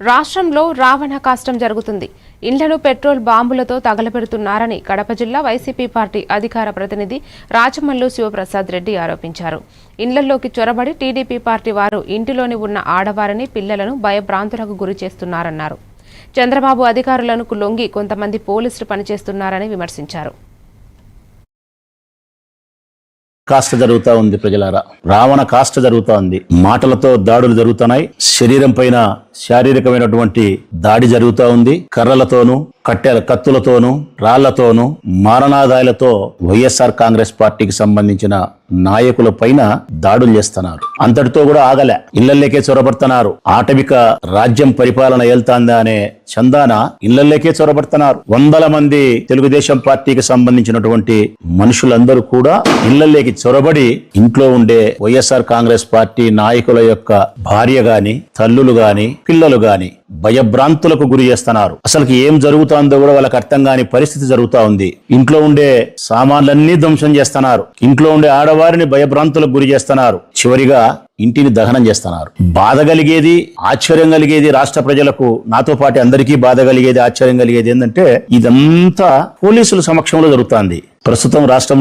రాష్ట్రంలో రావణ కాష్టం జరుగుతుంది. ఇండ్లను పెట్రోల్ బాంబులతో తగలబెడుతున్నారని కడప జిల్లా వైసీపీ పార్టీ అధికార ప్రతినిధి రాజమల్లు శివప్రసాద్ రెడ్డి ఆరోపించారు. ఇండ్లలోకి చొరబడి టీడీపీ పార్టీ వారు ఇంటిలోని ఉన్న ఆడవారిని, పిల్లలను భయభ్రాంతులకు గురి చేస్తున్నారన్నారు. చంద్రబాబు అధికారులకు లొంగి కొంతమంది పోలీసులు పనిచేస్తున్నారని విమర్శించారు. కాష్ట జరుగుతా ఉంది. ప్రజలారా, రావణ కాష్ట జరుగుతా ఉంది. మాటలతో దాడులు జరుగుతున్నాయి. శరీరం పైన శారీరకమైనటువంటి దాడి జరుగుతా ఉంది. కర్రలతోనూ, కత్తులతోనూ, రాళ్లతోనూ, మారణాదాయాలతో వైఎస్ఆర్ కాంగ్రెస్ పార్టీకి సంబంధించిన నాయకుల పైన దాడులు చేస్తున్నారు. అంతటితో కూడా ఆగలే. ఇళ్లల్లోకే చొరబడుతున్నారు. ఆటవిక రాజ్యం పరిపాలన వెళ్తాందా అనే చందాన ఇళ్లల్లోకే చొరబడుతున్నారు. వందల మంది తెలుగుదేశం పార్టీకి సంబంధించినటువంటి మనుషులందరూ కూడా ఇళ్లల్లోకి చొరబడి ఇంట్లో ఉండే వైఎస్ఆర్ కాంగ్రెస్ పార్టీ నాయకుల యొక్క భార్య గాని, తల్లులు గాని, పిల్లలు గాని భయభ్రాంతులకు గురి చేస్తున్నారు. అసలుకి ఏం జరుగుతుందో కూడా వాళ్ళకి అర్థం కాని పరిస్థితి జరుగుతా ఉంది. ఇంట్లో ఉండే సామాన్లన్నీ ధ్వంసం చేస్తున్నారు. ఇంట్లో ఉండే ఆడవారిని భయభ్రాంతులకు గురి చేస్తున్నారు. చివరిగా ఇంటిని దహనం చేస్తున్నారు. బాధ కలిగేది, ఆశ్చర్యం కలిగేది రాష్ట్ర ప్రజలకు, నాతో పాటు అందరికీ బాధ కలిగేది, ఆశ్చర్యం కలిగేది ఏంటంటే ఇదంతా పోలీసుల సమక్షంలో జరుగుతోంది. ప్రస్తుతం రాష్ట్రంలో